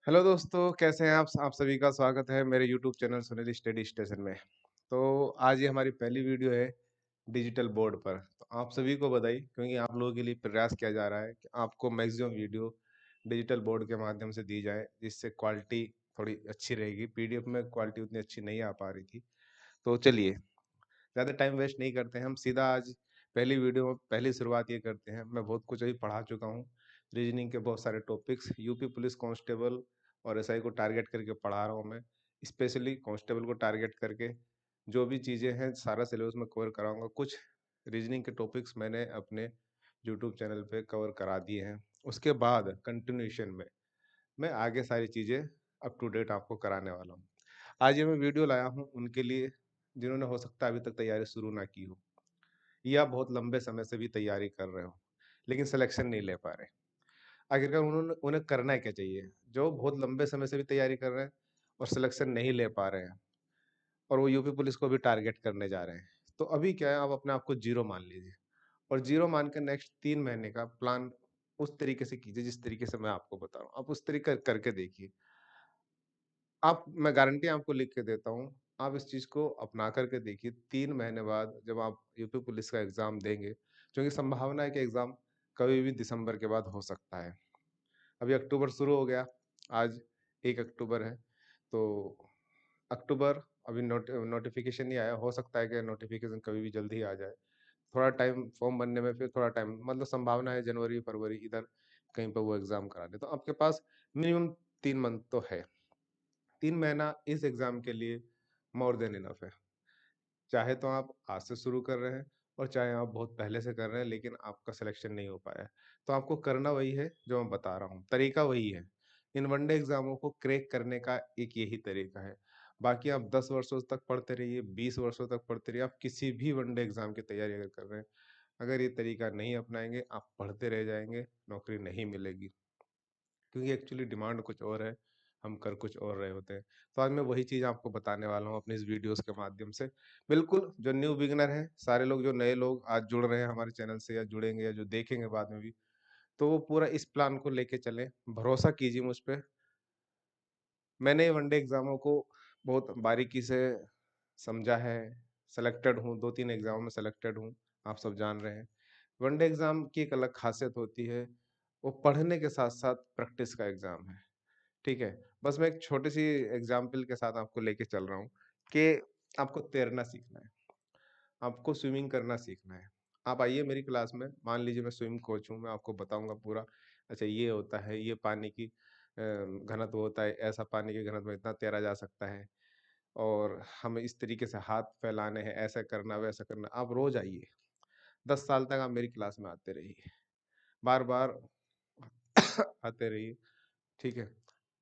Hello दोस्तों, कैसे हैं आप सभी का स्वागत है मेरे YouTube channel Sunil study station में। तो आज ये हमारी पहली वीडियो है डिजिटल बोर्ड पर। तो आप सभी को बधाई, क्योंकि आप लोगों के लिए प्रयास किया जा रहा है कि आपको मैक्सिमम वीडियो डिजिटल बोर्ड के माध्यम से दी जाए, जिससे क्वालिटी थोड़ी अच्छी रहेगी। पीडीएफ में क्वालिटी उतनी अच्छी नहीं आ पा रही थी। तो चलिए, ज़्यादा टाइम वेस्ट नहीं करते हैं, हम सीधा आज पहली वीडियो में पहली शुरुआत ये करते हैं। मैं बहुत कुछ अभी पढ़ा चुका हूँ, रीजनिंग के बहुत सारे टॉपिक्स यूपी पुलिस कांस्टेबल और एसआई को टारगेट करके पढ़ा रहा हूँ मैं। स्पेशली कांस्टेबल को टारगेट करके जो भी चीज़ें हैं सारा सिलेबस में कवर कराऊंगा। कुछ रीजनिंग के टॉपिक्स मैंने अपने यूट्यूब चैनल पे कवर करा दिए हैं। उसके बाद कंटिन्यूशन में मैं आगे सारी चीज़ें अप टू डेट आपको कराने वाला हूँ। आज ये मैं वीडियो लाया हूँ उनके लिए जिन्होंने हो सकता है अभी तक तैयारी शुरू ना की हो, या बहुत लंबे समय से भी तैयारी कर रहे हो लेकिन सिलेक्शन नहीं ले पा रहे। आखिरकार उन्होंने उन्हें करना क्या चाहिए? जो बहुत लंबे समय से भी तैयारी कर रहे हैं और सिलेक्शन नहीं ले पा रहे हैं, और वो यूपी पुलिस को भी टारगेट करने जा रहे हैं। तो अभी क्या है, आप अपने आप को जीरो मान लीजिए और जीरो मान के नेक्स्ट 3 महीने का प्लान उस तरीके से कीजिए जिस तरीके से मैं आपको बता रहा हूँ। आप उस तरीके करके देखिए। आप मैं गारंटी आपको लिख के देता हूँ, आप इस चीज़ को अपना करके देखिए। 3 महीने बाद जब आप यूपी पुलिस का एग्ज़ाम देंगे, क्योंकि संभावना है कि एग्ज़ाम कभी भी दिसंबर के बाद हो सकता है। अभी अक्टूबर शुरू हो गया, आज 1 अक्टूबर है, तो अक्टूबर अभी नोटिफ़िकेशन नहीं आया, हो सकता है कि नोटिफ़िकेशन कभी भी जल्दी ही आ जाए। थोड़ा टाइम फॉर्म भरने में, फिर थोड़ा टाइम, मतलब संभावना है जनवरी, फरवरी इधर कहीं पे वो एग्ज़ाम करा दें। तो आपके पास मिनिमम 3 मंथ तो है। 3 महीना इस एग्ज़ाम के लिए मोर देन इनफ है। चाहे तो आप आज से शुरू कर रहे हैं और चाहे आप बहुत पहले से कर रहे हैं लेकिन आपका सिलेक्शन नहीं हो पाया है। तो आपको करना वही है जो मैं बता रहा हूँ, तरीका वही है। इन वनडे एग्ज़ामों को क्रैक करने का एक यही तरीका है। बाकी आप 10 वर्षों तक पढ़ते रहिए, 20 वर्षों तक पढ़ते रहिए, आप किसी भी वनडे एग्ज़ाम की तैयारी अगर कर रहे हैं, अगर ये तरीका नहीं अपनाएँगे, आप पढ़ते रह जाएँगे, नौकरी नहीं मिलेगी। क्योंकि एक्चुअली डिमांड कुछ और है, हम कर कुछ और रहे होते हैं। तो आज मैं वही चीज़ आपको बताने वाला हूँ अपनी इस वीडियोज़ के माध्यम से। बिल्कुल, जो न्यू बिगिनर हैं, सारे लोग जो नए लोग आज जुड़ रहे हैं हमारे चैनल से या जुड़ेंगे या जो देखेंगे बाद में भी, तो वो पूरा इस प्लान को लेके चलें, भरोसा कीजिए मुझ पे। मैंने वनडे एग्ज़ामों को बहुत बारीकी से समझा है, सेलेक्टेड हूँ, 2-3 एग्ज़ामों में सेलेक्टेड हूँ, आप सब जान रहे हैं। वनडे एग्ज़ाम की एक अलग ख़ासियत होती है, वो पढ़ने के साथ-साथ प्रैक्टिस का एग्ज़ाम है। ठीक है? बस मैं एक छोटी-सी एग्ज़ाम्पल के साथ आपको लेके चल रहा हूँ कि आपको तैरना सीखना है, आपको स्विमिंग करना सीखना है। आप आइए मेरी क्लास में, मान लीजिए मैं स्विम कोच हूँ, मैं आपको बताऊँगा पूरा, अच्छा ये होता है, ये पानी की घनत्व होता है, ऐसा पानी के घनत्व में इतना तैरा जा सकता है और हमें इस तरीके से हाथ फैलाने हैं, ऐसा करना, वैसा करना। आप रोज़ आइए, 10 साल तक आप मेरी क्लास में आते रहिए, बार-बार आते रहिए, ठीक है?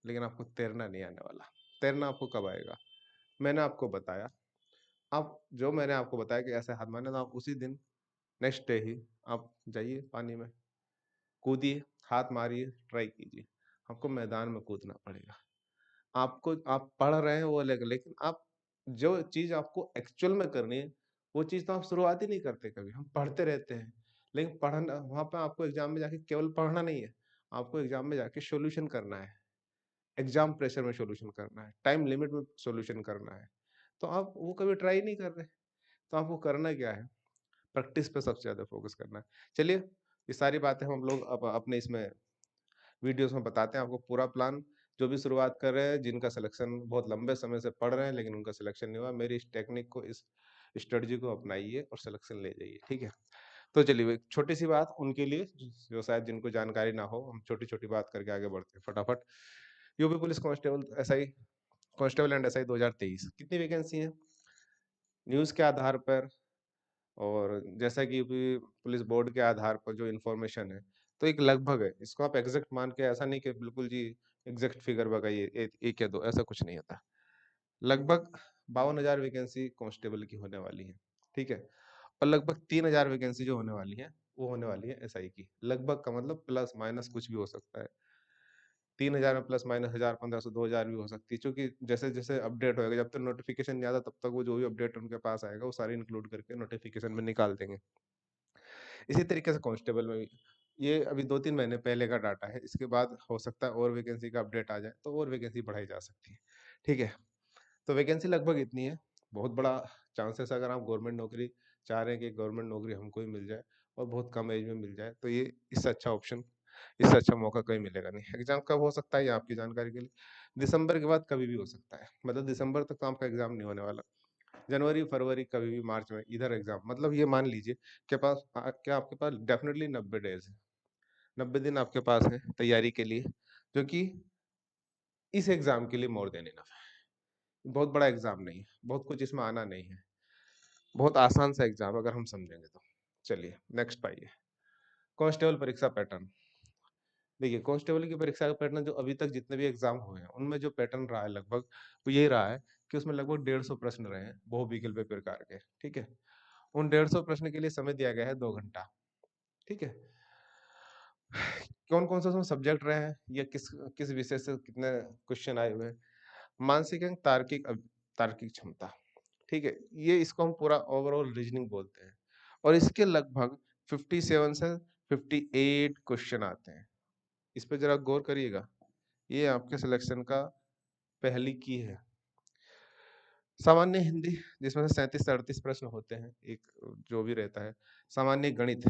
लेकिन आपको तैरना नहीं आने वाला। तैरना आपको कब आएगा? मैंने आपको बताया, आप जो मैंने आपको बताया कि ऐसे हाथ मारने, तो आप उसी दिन नेक्स्ट डे ही आप जाइए पानी में, कूदिए, हाथ मारिए, ट्राई कीजिए। आपको मैदान में कूदना पड़ेगा। आपको आप पढ़ रहे हैं वो अलग, लेकिन आप जो चीज़ आपको एक्चुअल में करनी है, वो चीज़ तो आप शुरुआत ही नहीं करते कभी, हम पढ़ते रहते हैं। लेकिन पढ़ना वहाँ पे आपको एग्ज़ाम में जाके केवल पढ़ना नहीं है, आपको एग्ज़ाम में जाके सॉल्यूशन करना है। एग्ज़ाम प्रेशर में सॉल्यूशन करना है, टाइम लिमिट में सॉल्यूशन करना है। तो आप वो कभी ट्राई नहीं कर रहे, तो आपको करना क्या है? प्रैक्टिस पे सबसे ज़्यादा फ़ोकस करना है। चलिए, ये सारी बातें हम लोग अब अपने इसमें वीडियोज़ में बताते हैं आपको पूरा प्लान। जो भी शुरुआत कर रहे हैं, जिनका सिलेक्शन बहुत लंबे समय से पढ़ रहे हैं लेकिन उनका सिलेक्शन नहीं हुआ, मेरी इस टेक्निक को, इस स्ट्रेटजी को अपनाइए और सिलेक्शन ले जाइए, ठीक है? तो चलिए, एक छोटी-सी बात उनके लिए जो शायद जिनको जानकारी ना हो, हम छोटी-छोटी बात करके आगे बढ़ते हैं फटाफट। UP police constable SI, constable and SI 2023 कितनी वैकेंसी है? न्यूज़ के आधार पर और जैसा कि यूपी पुलिस बोर्ड के आधार पर जो इन्फॉर्मेशन है, तो एक लगभग है। इसको आप एग्ज़ैक्ट मान के ऐसा नहीं कि बिल्कुल जी एग्ज़ैक्ट फिगर बताइए 1 या 2, ऐसा कुछ नहीं होता। लगभग 52,000 वैकेंसी कांस्टेबल की होने वाली है, ठीक है? और लगभग 3,000 वैकेंसी जो होने वाली है, वो होने वाली है एसआई की। लगभग का मतलब प्लस माइनस कुछ भी हो सकता है। 3,000 में प्लस माइनस 1,000, 1500, 2,000 भी हो सकती है, क्योंकि जैसे-जैसे अपडेट होएगा, जब तक नोटिफ़िकेशन नहीं आता तब तक वो जो भी अपडेट उनके पास आएगा, वो सारे इंक्लूड करके नोटिफ़िकेशन में निकाल देंगे। इसी तरीके से कांस्टेबल में भी। ये अभी 2-3 महीने पहले का डाटा है, इसके बाद हो सकता है और वैकेंसी का अपडेट आ जाए, तो और वैकेंसी बढ़ाई जा सकती है, ठीक है? तो वैकेंसी लगभग इतनी है, बहुत बड़ा चांसेस अगर आप गवर्नमेंट नौकरी चाह रहे हैं कि गवर्नमेंट नौकरी हमको ही मिल जाए और बहुत कम एज में मिल जाए, तो ये इससे अच्छा ऑप्शन, इससे अच्छा मौका कहीं मिलेगा नहीं। एग्ज़ाम कब हो सकता है ये आपकी जानकारी के लिए, दिसंबर के बाद कभी भी हो सकता है, मतलब दिसंबर तक तो आपका एग्ज़ाम नहीं होने वाला। जनवरी, फरवरी, कभी भी मार्च में इधर एग्ज़ाम, मतलब ये मान लीजिए कि क्या आपके पास डेफ़िनिटली 90 डेज़ है, 90 दिन आपके पास है तैयारी के लिए, जो कि इस एग्ज़ाम के लिए मोर देन इनफ है। बहुत बड़ा एग्ज़ाम नहीं है, बहुत कुछ इसमें आना नहीं है। बहुत आसान सा एग्ज़ाम अगर हम समझेंगे तो। चलिए नेक्स्ट पाइए, कांस्टेबल परीक्षा पैटर्न। देखिए कांस्टेबल की परीक्षा का पैटर्न जो अभी तक जितने भी एग्ज़ाम हुए हैं, उनमें जो पैटर्न रहा है लगभग, वो यही रहा है कि उसमें लगभग 150 प्रश्न रहे हैं, बहुविकल्पीय प्रकार के, ठीक है? उन 150 प्रश्न के लिए समय दिया गया है 2 घंटा, ठीक है? कौन-कौन से उसमें सब्जेक्ट रहे हैं, या किस किस विषय से कितने क्वेश्चन आए हुए हैं? मानसिक एवं तार्किक क्षमता, ठीक है? ये इसको हम पूरा ओवरऑल रीजनिंग बोलते हैं और इसके लगभग 57 से 58 क्वेश्चन आते हैं। इस पे ज़रा गौर करिएगा। ये आपके सिलेक्शन का पहली की है। सामान्य हिंदी जिसमें से 37 से 38 प्रश्न होते हैं, एक जो भी रहता है। सामान्य गणित,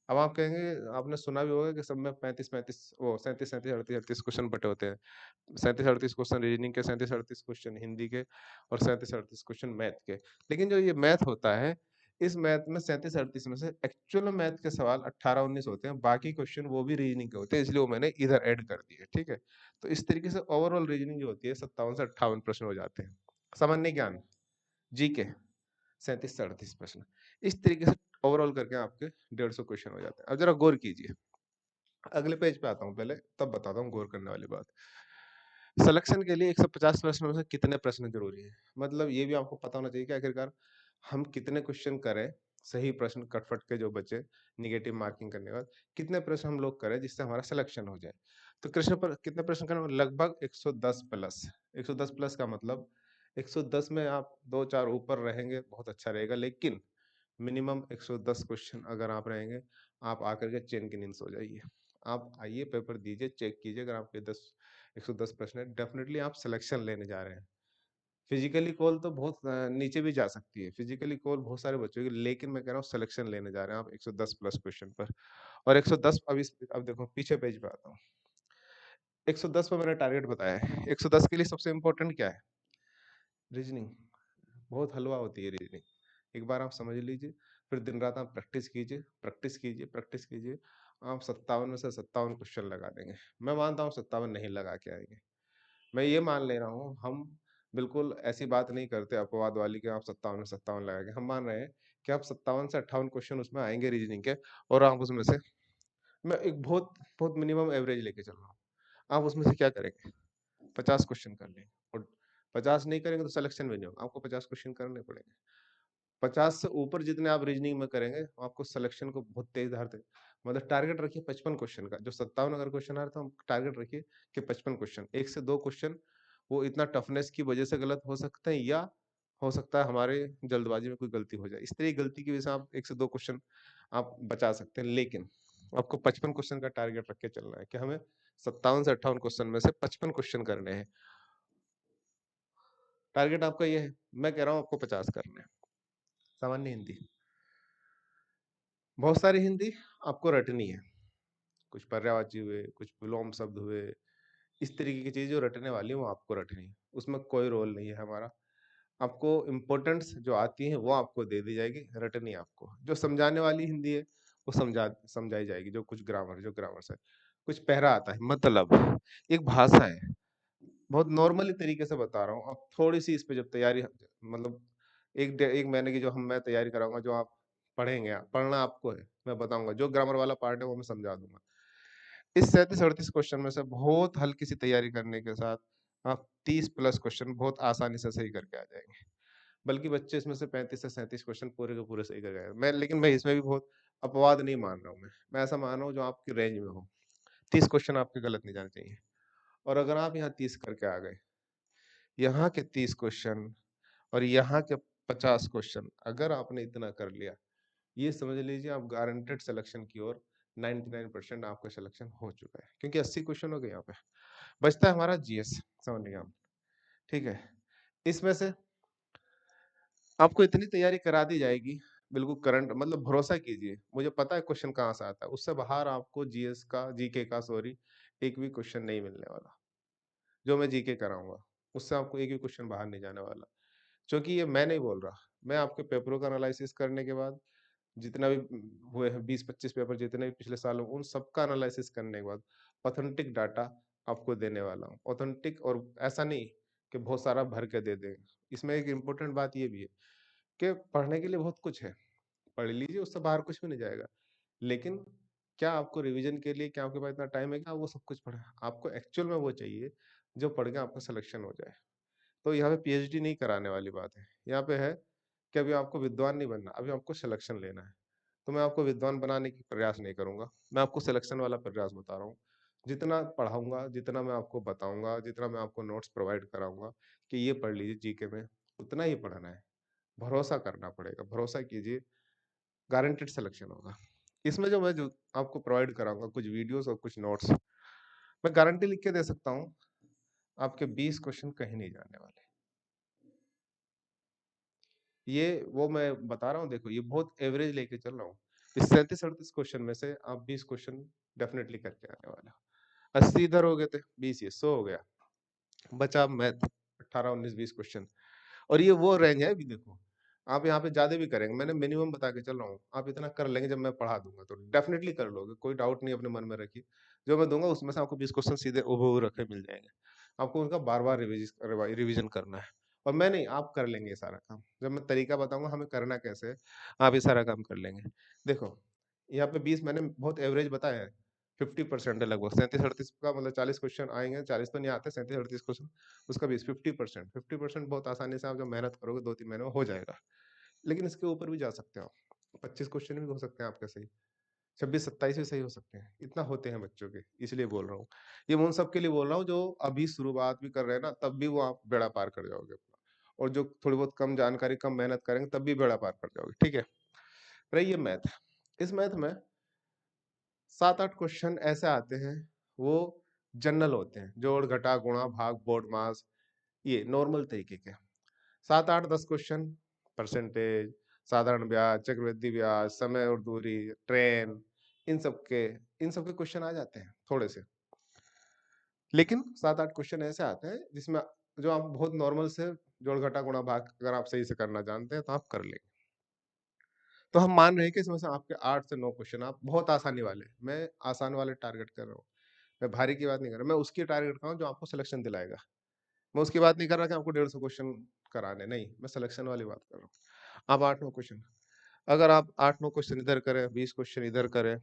अब आप कहेंगे, आपने सुना भी होगा कि सब में 35-35 वो 37-37, 38-38 क्वेश्चन बँटे होते हैं। 37-38 क्वेश्चन रीजनिंग के, 37-38 क्वेश्चन हिंदी के और 37-38 क्वेश्चन मैथ के। लेकिन जो ये मैथ होता है, इस मैथ में 37-38 में से एक्चुअल में मैथ के सवाल 18-19 होते हैं, बाकी क्वेश्चन वो भी रीजनिंग के होते हैं, इसलिए वो मैंने इधर ऐड कर दिए, ठीक है? तो इस तरीके से ओवरऑल रीजनिंग जो होती है 57 से 58 प्रश्न हो जाते हैं। सामान्य ज्ञान, जीके 37 से 38 प्रश्न। इस तरीके से ओवरऑल करके आपके 150 क्वेश्चन हो जाते हैं। अब जरा गौर कीजिए। अगले पेज पे आता हूँ पहले, तब बताता हूँ गौर करने वाली बात। सिलेक्शन के लिए 150 प्रश्न में से कितने प्रश्न ज़रूरी हैं? मतलब ये भी आपको पता होना चाहिए कि आखिरकार हम कितने क्वेश्चन करें, सही प्रश्न कट-फट के जो बचे, नेगेटिव मार्किंग करने के बाद, कितने प्रश्न हम लोग करें जिससे हमारा सिलेक्शन हो जाए। तो कृष्ण पर कितने प्रश्न करें? लगभग 110 प्लस। 110 प्लस का मतलब 110 में आप 2-4 ऊपर रहेंगे, बहुत अच्छा रहेगा, लेकिन मिनिमम 110 क्वेश्चन अगर आप रहेंगे, आप आकर के चैन की नींद सो जाइए। आप आइए, पेपर दीजिए, चेक कीजिए, अगर आपके 110 प्रश्न है, डेफिनिटली आप सिलेक्शन लेने जा रहे हैं। फिजिकली कॉल तो बहुत नीचे भी जा सकती है, फिजिकली कॉल बहुत सारे बच्चों की, लेकिन मैं कह रहा हूँ सिलेक्शन लेने जा रहे हैं आप 110 प्लस क्वेश्चन पर। और 110, अब देखो पीछे पेज पे आता हूँ। 110 पे मैंने टारगेट बताया है। 110 के लिए सबसे इम्पोर्टेंट क्या है? रीजनिंग। बहुत हलवा होती है रीजनिंग। एक बार आप समझ लीजिए, फिर दिन रात आप प्रैक्टिस कीजिए, प्रैक्टिस कीजिए, प्रैक्टिस कीजिए। आप 57 में से 57 क्वेश्चन लगा देंगे। मैं मानता हूँ 57 नहीं लगा के आएँगे। मैं ये मान ले रहा हूँ, हम बिल्कुल ऐसी बात नहीं करते अपवाद वाली कि आप 57 में 57 लगाएँगे। हम मान रहे हैं कि आप 57 से 58 क्वेश्चन उसमें आएँगे रीजनिंग के, और आप उसमें से, मैं एक बहुत बहुत मिनिमम एवरेज लेके चल रहा हूँ। आप उसमें से क्या करेंगे? 50 क्वेश्चन कर लेंगे, और 50 नहीं करेंगे तो सिलेक्शन भी नहीं होगा। आपको 50 क्वेश्चन करने पड़ेंगे। 50 से ऊपर जितने आप रीजनिंग में करेंगे, आपको सिलेक्शन को बहुत तेज धार से, मतलब टारगेट रखिए 55 क्वेश्चन का। जो 57 अगर क्वेश्चन आ रहा है, तो हम टारगेट रखिए कि 55 क्वेश्चन, 1 से 2 क्वेश्चन वो इतना टफनेस की वजह से गलत हो सकते हैं, या हो सकता है हमारे जल्दबाजी में कोई गलती हो जाए। इस तरह की गलती की वजह से आप 1 से 2 क्वेश्चन आप बचा सकते हैं, लेकिन आपको 55 क्वेश्चन का टारगेट रख के चलना है कि हमें 57 से 58 क्वेश्चन में से 55 क्वेश्चन करने हैं। टारगेट आपका ये है, मैं कह रहा हूँ आपको 50 करने हैं। सामान्य हिंदी, बहुत सारी हिंदी आपको रटनी है। कुछ पर्यायवाची हुए, कुछ विलोम शब्द हुए, इस तरीके की चीज़ जो रटने वाली है वो आपको रटनी है। उसमें कोई रोल नहीं है हमारा। आपको इम्पोर्टेंस जो आती है वो आपको दे दी जाएगी, रटनी आपको। जो समझाने वाली हिंदी है वो समझाई जाएगी, जो कुछ ग्रामर, जो ग्रामर है। कुछ पैरा आता है, मतलब एक भाषा है। बहुत नॉर्मली तरीके से बता रहा हूँ। अब थोड़ी-सी इस पे जब तैयारी, मतलब 1 महीने की जो मैं तैयारी कराऊँगा, जो आप पढ़ेंगे, पढ़ना आपको है, मैं बताऊँगा। जो ग्रामर वाला पार्ट है वो मैं समझा दूँगा। इस 37-38 क्वेश्चन में से बहुत हल्की सी तैयारी करने के साथ आप 30 प्लस क्वेश्चन बहुत आसानी से सही करके आ जाएँगे। बल्कि बच्चे इसमें से 35 से 37 क्वेश्चन पूरे के पूरे सही कर गए। लेकिन मैं इसमें भी बहुत अपवाद नहीं मान रहा हूँ मैं। मैं ऐसा मान रहा हूँ जो आपकी रेंज में हो। 30 क्वेश्चन आपके गलत नहीं जाने चाहिए। और अगर आप यहाँ 30 करके आ गए, यहाँ के 30 क्वेश्चन और यहाँ के 50 क्वेश्चन अगर आपने इतना कर लिया, ये समझ लीजिए आप गारंटेड सिलेक्शन की ओर 99% आपका सिलेक्शन हो चुका है, क्योंकि 80 क्वेश्चन हो गए यहाँ पे। बचता है हमारा जीएस, समझ लिया आप, ठीक है। इसमें से आपको इतनी तैयारी करा दी जाएगी, बिल्कुल करंट, मतलब भरोसा कीजिए, मुझे पता है क्वेश्चन कहाँ से आता है, उससे बाहर आपको जीएस का, जीके का सॉरी, एक भी क्वेश्चन नहीं मिलने वाला। जो मैं जीके कराऊंगा उससे आपको एक भी क्वेश्चन बाहर नहीं जाने वाला, क्योंकि ये मैं नहीं बोल रहा, मैं आपके पेपरों का एनालिसिस करने के बाद, जितना भी हुए हैं 20-25 पेपर जितने भी पिछले साल, उन सबका एनालिसिस करने के बाद ऑथेंटिक डाटा आपको देने वाला हूँ। ऑथेंटिक, और ऐसा नहीं कि बहुत सारा भर के दे देंगे। इसमें एक इम्पोर्टेंट बात ये भी है कि पढ़ने के लिए बहुत कुछ है, पढ़ लीजिए, उससे बाहर कुछ भी नहीं जाएगा। लेकिन क्या आपको रिवीजन के लिए, क्या आपके पास इतना टाइम है कि आप वो सब कुछ पढ़ें? आपको एक्चुअल में वो चाहिए जो पढ़ के आपका सिलेक्शन हो जाए। तो यहाँ पे पीएचडी नहीं कराने वाली बात है। यहाँ पे है कि अभी आपको विद्वान नहीं बनना, अभी आपको सिलेक्शन लेना है। तो मैं आपको विद्वान बनाने की प्रयास नहीं करूंगा, मैं आपको सिलेक्शन वाला प्रयास बता रहा हूँ। जितना पढ़ाऊंगा, जितना मैं आपको बताऊंगा, जितना मैं आपको नोट्स प्रोवाइड कराऊंगा कि ये पढ़ लीजिए जीके में, उतना ही पढ़ना है। भरोसा करना पड़ेगा, भरोसा कीजिए, गारंटेड सिलेक्शन होगा। इसमें जो आपको प्रोवाइड कराऊंगा, कुछ वीडियोस और कुछ नोट्स, मैं गारंटी लिख के दे सकता हूँ, आपके 20 क्वेश्चन कहीं नहीं जाने वाले। ये वो मैं बता रहा हूँ, देखो ये बहुत एवरेज लेके चल रहा हूँ। इस 37-38 क्वेश्चन में से आप 20 क्वेश्चन डेफिनेटली करके आने वाला। 80 इधर हो गए थे, 20 ये 100 हो गया, बचा मैथ 18-19-20 क्वेश्चन। और ये वो रेंज है, अभी देखो आप यहाँ पे ज्यादा भी करेंगे, मैंने मिनिमम बता के चल रहा हूँ, आप इतना कर लेंगे जब मैं पढ़ा दूंगा तो डेफिनेटली कर लोगे, कोई डाउट नहीं अपने मन में रखिए। जो मैं दूंगा उसमें से आपको 20 क्वेश्चन सीधे उबे रखे मिल जाएंगे, आपको उनका बार बार रिविजन करना है। और मैं नहीं, आप कर लेंगे ये सारा काम, जब मैं तरीका बताऊंगा हमें करना कैसे है, आप ये सारा काम कर लेंगे। देखो यहाँ पे 20 मैंने बहुत एवरेज बताया है, 50% है लगभग, 37-38 का मतलब 40 क्वेश्चन आएंगे, 40 तो नहीं आते, 37-38 क्वेश्चन, उसका 50% बहुत आसानी से आप जब मेहनत करोगे 2-3 महीने में हो जाएगा। लेकिन इसके ऊपर भी जा सकते हो आप, 25 क्वेश्चन भी हो सकते हैं आपके सही, 26-27 भी सही हो सकते हैं, इतना होते हैं बच्चों के, इसलिए बोल रहा हूँ। ये मैं उन सब के लिए बोल रहा हूँ जो अभी शुरुआत भी कर रहे हैं ना, तब भी वो आप बेड़ा पार कर जाओगे अपना, और जो थोड़ी बहुत कम जानकारी, कम मेहनत करेंगे तब भी बेड़ा पार कर जाओगे, ठीक है। रही ये मैथ, इस मैथ में 7-8 क्वेश्चन ऐसे आते हैं, वो जनरल होते हैं, जोड़ घटा गुणा भाग बोर्ड मास, ये नॉर्मल तरीके के। 7-8-10 क्वेश्चन परसेंटेज, साधारण ब्याज, चक्रवृद्धि ब्याज, समय और दूरी, ट्रेन, इन सब के क्वेश्चन आ जाते हैं थोड़े से। लेकिन 7-8 क्वेश्चन ऐसे आते हैं जिसमें जो आप बहुत नॉर्मल से जोड़ घटा गुणा भाग अगर आप सही से करना जानते हैं तो आप कर लेंगे। तो हम मान रहे हैं कि इसमें से आपके 8 से 9 क्वेश्चन आप बहुत आसानी वाले, मैं आसान वाले टारगेट कर रहा हूँ, मैं भारी की बात नहीं कर रहा, मैं उसकी टारगेट कर रहा हूँ जो आपको सिलेक्शन दिलाएगा। मैं उसकी बात नहीं कर रहा कि आपको 150 क्वेश्चन कराने, नहीं, मैं सिलेक्शन वाली बात कर रहा हूँ। आप 8-9 क्वेश्चन, अगर आप 8-9 क्वेश्चन इधर करें, 20 क्वेश्चन इधर करें,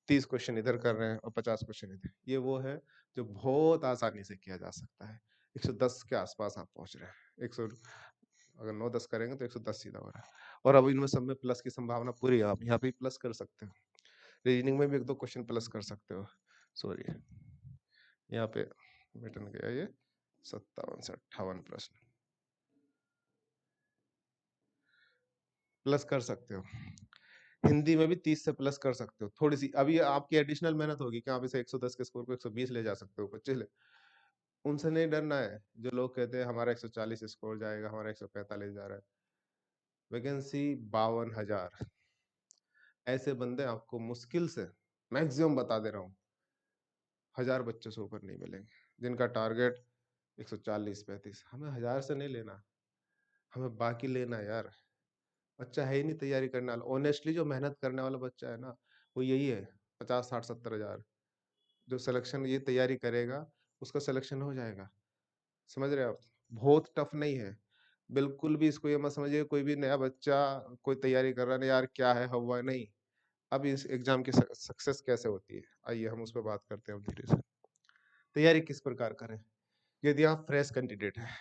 30 क्वेश्चन इधर कर रहे हैं और 50 क्वेश्चन इधर, ये वो है जो बहुत आसानी से किया जा सकता है। 110 के आसपास आप पहुंच रहे हैं, 100, अगर 9-10 करेंगे तो 110 सीधा हो रहा है। और अब इनमें सब में प्लस की संभावना पूरी है, आप यहाँ पे प्लस कर सकते हो, रीजनिंग में भी 1-2 क्वेश्चन प्लस कर सकते हो। सॉरी, यहाँ पे मिटन गया ये 57 से 58 प्रश्न प्लस कर सकते हो। हिंदी में भी 30 से प्लस कर सकते हो, थोड़ी सी अभी आपकी एडिशनल मेहनत होगी कि आप इसे 110 के स्कोर को 120 ले जा सकते हो, 25 ले, उनसे नहीं डरना है। जो लोग कहते हैं हमारा 140 स्कोर जाएगा, हमारा 145 जा रहा है, वैकेंसी 52,000, ऐसे बंदे आपको मुश्किल से, मैक्सिमम बता दे रहा हूँ, 1000 बच्चों से ऊपर नहीं मिलेंगे जिनका टारगेट 140-35। हमें 1000 से नहीं लेना, हमें बाकी लेना है यार। बच्चा है ही नहीं तैयारी करने वाला, ऑनेस्टली जो मेहनत करने वाला बच्चा है ना, वो यही है, 50-60-70 हजार, जो सिलेक्शन ये तैयारी करेगा उसका सिलेक्शन हो जाएगा। समझ रहे हो आप, बहुत टफ नहीं है बिल्कुल भी। इसको ये मत समझिए कोई भी नया बच्चा कोई तैयारी कर रहा है यार क्या है हवा, नहीं। अब इस एग्जाम की सक्सेस कैसे होती है, आइए हम उस पर बात करते हैं धीरे से। तैयारी किस प्रकार करें, यदि आप फ्रेश कैंडिडेट हैं,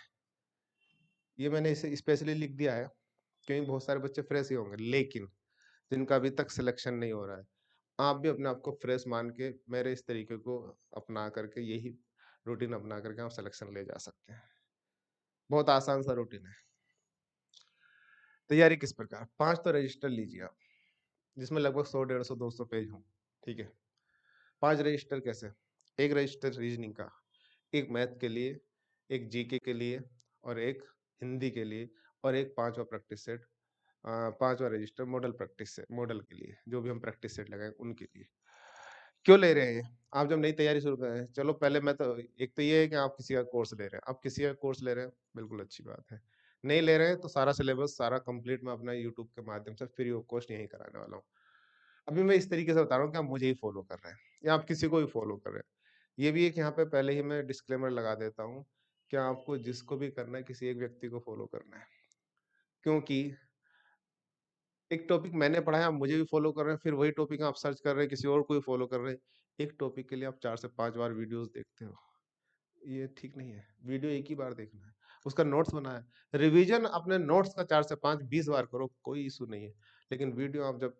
ये मैंने इसे स्पेशली लिख दिया है क्योंकि बहुत सारे बच्चे फ्रेश ही होंगे, लेकिन जिनका अभी तक सिलेक्शन नहीं हो रहा है, आप भी अपने आप को फ्रेश मान के मेरे इस तरीके को अपना करके, यही रूटीन अपना करके आप सिलेक्शन ले जा सकते हैं। बहुत आसान सा रूटीन है। तैयारी किस प्रकार, 5 तो रजिस्टर लीजिए आप, जिसमें लगभग 100, 150, 200 पेज हों। ठीक है। 5 रजिस्टर कैसे? एक रजिस्टर रीजनिंग का, एक मैथ के लिए, एक जीके के लिए और एक हिंदी के लिए और एक 5वां प्रैक्टिस सेट, 5वां रजिस्टर मॉडल प्रैक्टिस से मॉडल के लिए, जो भी हम प्रैक्टिस सेट लगाएँ उनके लिए। क्यों ले रहे हैं ये? आप जब नई तैयारी शुरू कर रहे हैं, चलो पहले मैं तो एक तो ये है कि आप किसी का कोर्स ले रहे हैं। आप किसी का कोर्स ले रहे हैं, बिल्कुल अच्छी बात है। नहीं ले रहे हैं तो सारा सिलेबस सारा कंप्लीट मैं अपना यूट्यूब के माध्यम से फ्री ऑफ कॉस्ट यहीं कराने वाला हूँ। अभी मैं इस तरीके से बता रहा हूँ कि आप मुझे ही फॉलो कर रहे हैं या आप किसी को भी फॉलो कर रहे हैं। ये भी एक यहाँ पे पहले ही मैं डिस्क्लेमर लगा देता हूँ कि आपको जिसको भी करना है किसी एक व्यक्ति को फॉलो करना है। क्योंकि एक टॉपिक मैंने पढ़ा है, आप मुझे भी फॉलो कर रहे हैं, फिर वही टॉपिक आप सर्च कर रहे हैं, किसी और को भी फॉलो कर रहे हैं। एक टॉपिक के लिए आप 4 से 5 बार वीडियोज़ देखते हो। ये ठीक नहीं है। वीडियो एक ही बार देखना है, उसका नोट्स बनाया है। रिवीजन अपने नोट्स का 4 से 5 20 बार करो, कोई इश्यू नहीं है। लेकिन वीडियो आप जब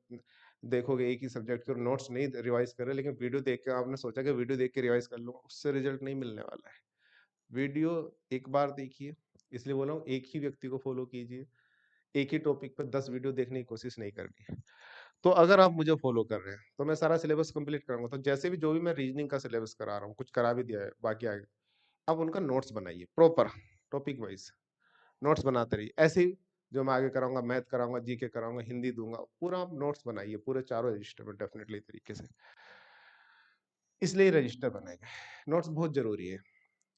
देखोगे एक ही सब्जेक्ट के नोट्स नहीं रिवाइज़ कर रहे, लेकिन वीडियो देख के आपने सोचा कि वीडियो देख के रिवाइज़ कर लूँगा, उससे रिजल्ट नहीं मिलने वाला है। वीडियो एक बार देखिए, इसलिए बोल रहा हूँ एक ही व्यक्ति को फॉलो कीजिए। एक ही टॉपिक पे 10 वीडियो देखने की कोशिश नहीं करनी है। तो अगर आप मुझे फॉलो कर रहे हैं, तो मैं सारा सिलेबस कंप्लीट कराऊँगा। तो जैसे भी जो भी मैं रीजनिंग का सिलेबस करा रहा हूँ, कुछ करा भी दिया है, बाकी आगे आप उनका नोट्स बनाइए प्रॉपर टॉपिक वाइज़ नोट्स बनाते रहिए। ऐसे ही जो मैं आगे कराऊँगा, मैथ कराऊँगा, जीके कराऊँगा, हिंदी दूँगा, पूरा आप नोट्स बनाइए, पूरे चारों रजिस्टर में डेफिनिटली तरीके से। इसलिए रजिस्टर बनाए गए। नोट्स बहुत ज़रूरी है।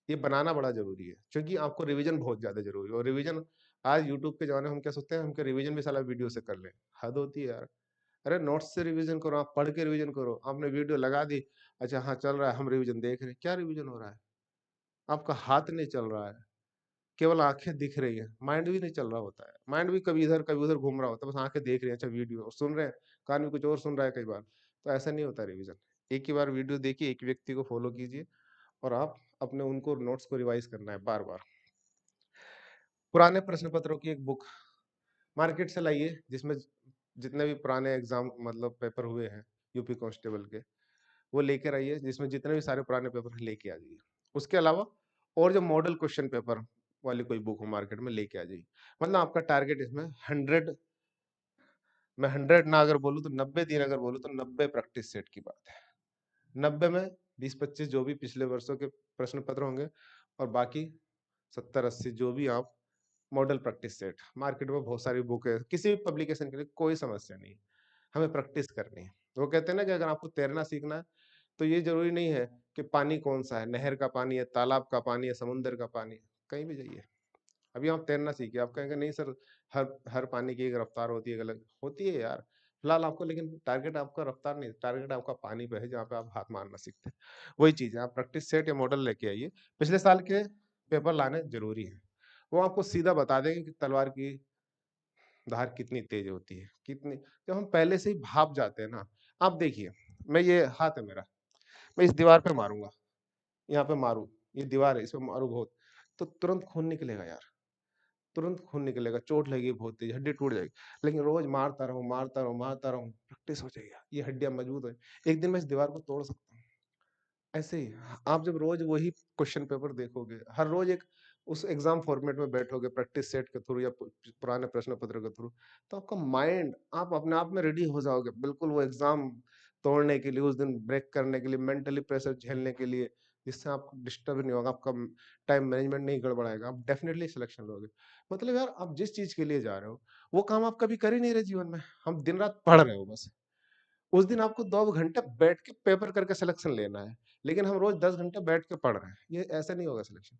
ये बनाना बड़ा ज़रूरी है, क्योंकि आपको रिवीजन बहुत ज़्यादा ज़रूरी है और रिवीजन आज यूट्यूब के ज़माने में हम क्या सोचते हैं, हम क्या रिवीजन भी साला वीडियो से कर लें। हद होती है यार। अरे नोट्स से रिवीजन करो, आप पढ़ के रिवीजन करो। आपने वीडियो लगा दी, अच्छा हाँ, चल रहा है, हम रिवीजन देख रहे हैं। क्या रिवीजन हो रहा है? आपका हाथ नहीं चल रहा है, केवल आँखें दिख रही हैं, माइंड भी नहीं चल रहा होता है। माइंड भी कभी उधर घूम रहा होता है, बस आँखें देख रही हैं, अच्छा वीडियो और सुन रहे हैं, कान में कुछ और सुन रहा है कई बार। तो ऐसा नहीं होता रिवीजन। एक ही बार वीडियो देखिए, एक व्यक्ति को फॉलो कीजिए और आप अपने उनको नोट्स को रिवाइज़ करना है बार-बार। पुराने प्रश्न पत्रों की एक बुक मार्केट से लाइए, जिसमें जितने भी पुराने एग्ज़ाम मतलब पेपर हुए हैं, यूपी कांस्टेबल के, वो लेकर आइए, जिसमें जितने भी सारे पुराने पेपर हैं लेके आ जाइए। उसके अलावा और जो मॉडल क्वेश्चन पेपर वाली कोई बुक हो मार्केट में लेके आ जाइए। मतलब आपका टारगेट इसमें 100, मैं 100 ना अगर बोलूँ तो 90 दिन अगर बोलूँ तो 90 प्रैक्टिस सेट की बात है। 90 में 20-25 जो भी पिछले वर्षों के प्रश्न पत्र होंगे और बाकी 70-80 जो भी आप मॉडल प्रैक्टिस सेट। मार्केट में बहुत सारी बुक है, किसी भी पब्लिकेशन के लिए कोई समस्या नहीं है। हमें प्रैक्टिस करनी है। वो कहते हैं ना कि अगर आपको तैरना सीखना है, तो ये ज़रूरी नहीं है कि पानी कौन-सा है, नहर का पानी है, तालाब का पानी है, समुद्र का पानी है, कहीं भी जाइए। अभी आप तैरना सीखिए, आप कहेंगे नहीं सर, हर हर पानी की एक रफ्तार होती है, अलग होती है यार। फिलहाल आपको लेकिन टारगेट आपका रफ्तार नहीं, टारगेट आपका पानी पे है जहाँ पे आप हाथ मारना सीखते हैं। वही चीज़ है, आप प्रैक्टिस सेट या मॉडल लेके आइए। पिछले साल के पेपर लाने ज़रूरी हैं। वो आपको सीधा बता देंगे कि तलवार की धार कितनी तेज होती है, कितनी जब हम पहले से ही भाप जाते हैं ना। आप देखिए, मैं ये हाथ है मेरा, मैं इस दीवार पे मारूँगा, यहाँ पे मारूँ, ये दीवार है, इस पे मारूँ बहुत, तो तुरंत खून निकलेगा यार, तुरंत खून निकलेगा, चोट लगेगी बहुत तेज, हड्डी टूट जाएगी। लेकिन रोज़ मारता रहूँ, मारता रहूँ, मारता रहूँ, प्रैक्टिस हो जाएगा, ये हड्डियाँ मजबूत हो एक दिन मैं इस दीवार को तोड़ सकता हूँ। ऐसे ही आप जब रोज़ वही क्वेश्चन पेपर देखोगे, हर रोज़ एक उस एग्ज़ाम फॉर्मेट में बैठोगे प्रैक्टिस सेट के थ्रू या पुराने प्रश्न पत्र के थ्रू, तो आपका माइंड आप अपने आप में रेडी हो जाओगे, बिल्कुल वो एग्ज़ाम तोड़ने के लिए, उस दिन ब्रेक करने के लिए, मेंटली प्रेशर झेलने के लिए, जिससे आपको डिस्टर्ब नहीं होगा, आपका टाइम मैनेजमेंट नहीं गड़बड़ाएगा, आप डेफिनिटली सिलेक्शन लोगे। मतलब यार आप जिस चीज़ के लिए जा रहे हो, वो काम आप कभी कर ही नहीं रहे जीवन में, हम दिन-रात पढ़ रहे हो बस। उस दिन आपको 2 घंटे बैठ के पेपर करके सिलेक्शन लेना है, लेकिन हम रोज़ 10 घंटे बैठ के पढ़ रहे हैं, ये ऐसे नहीं होगा सिलेक्शन।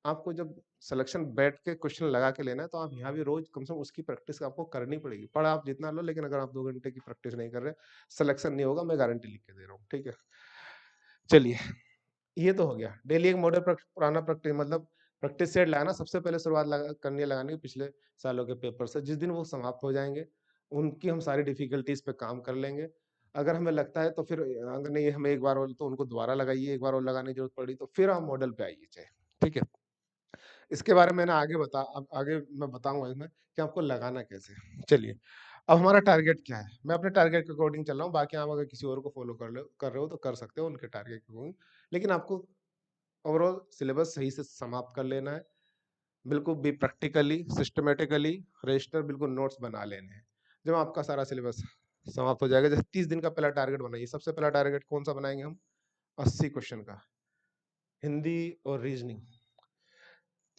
आपको जब सिलेक्शन बैठ के क्वेश्चन लगा के लेना है, तो आप यहाँ भी रोज़ कम से कम उसकी प्रैक्टिस आपको करनी पड़ेगी। पढ़ आप जितना लो, लेकिन अगर आप 2 घंटे की प्रैक्टिस नहीं कर रहे, सिलेक्शन नहीं होगा, मैं गारंटी लिख के दे रहा हूँ, ठीक है? चलिए, ये तो हो गया। डेली एक मॉडल पुराना प्रैक्टिस मतलब प्रैक्टिस सेट लगाना, सबसे पहले शुरुआत करनी है लगाने की पिछले सालों के पेपर से। जिस दिन वो समाप्त हो जाएँगे, उनकी हम सारी डिफ़िकल्टीज़ पे काम कर लेंगे। अगर हमें लगता है तो फिर अगर नहीं हमें एक बार और तो उनको दोबारा लगाइए, एक बार और लगाने की ज़रूरत पड़ी तो फिर आप मॉडल पे आइए चाहे, ठीक है? इसके बारे में ना अब आगे मैं बताऊँगा इसमें कि आपको लगाना कैसे है। चलिए, अब हमारा टारगेट क्या है? मैं अपने टारगेट के अकॉर्डिंग चल रहा हूँ, बाकी आप अगर किसी और को फ़ॉलो कर रहे हो तो कर सकते हो उनके टारगेट के अकॉर्डिंग। लेकिन आपको ओवरऑल सिलेबस सही से समाप्त कर लेना है। बिल्कुल भी प्रैक्टिकली, सिस्टमैटिकली रजिस्टर बिल्कुल नोट्स बना लेने हैं। जब आपका सारा सिलेबस समाप्त हो जाएगा। जैसे 30 दिन का पहला टारगेट बनाइए। सबसे पहला टारगेट कौन सा बनाएंगे हम? 80 क्वेश्चन का, हिंदी और रीजनिंग।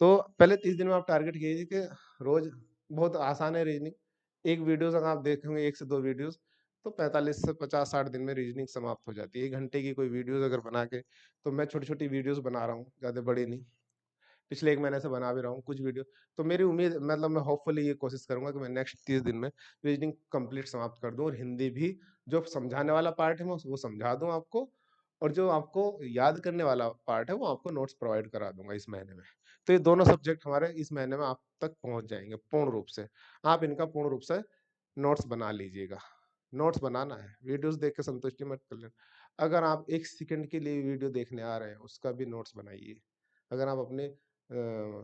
तो पहले 30 दिन में आप टारगेट कीजिए कि रोज, बहुत आसान है रीजनिंग, एक वीडियोस अगर आप देखेंगे, 1 से 2 वीडियोस, तो 45 से 50-60 दिन में रीजनिंग समाप्त हो जाती है। 1 घंटे की कोई वीडियोस अगर बना के, तो मैं छोटी-छोटी वीडियोस बना रहा हूँ, ज़्यादा बड़ी नहीं। पिछले 1 महीने से बना भी रहा हूँ कुछ वीडियो। तो मेरी उम्मीद, मतलब मैं होपफुली ये कोशिश करूँगा कि मैं नेक्स्ट 30 दिन में रीजनिंग कंप्लीट समाप्त कर दूँ, और हिंदी भी जो समझाने वाला पार्ट है मैं वो समझा दूँ आपको, और जो आपको याद करने वाला पार्ट है वो आपको नोट्स प्रोवाइड करा दूँगा इस महीने में। तो ये दोनों सब्जेक्ट हमारे इस महीने में आप तक पहुँच जाएँगे पूर्ण रूप से। आप इनका पूर्ण रूप से नोट्स बना लीजिएगा। नोट्स बनाना है, वीडियोज़ देख के संतुष्टि मत कर लेना। अगर आप 1 सेकंड के लिए वीडियो देखने आ रहे हैं, उसका भी नोट्स बनाइए। अगर आप अपने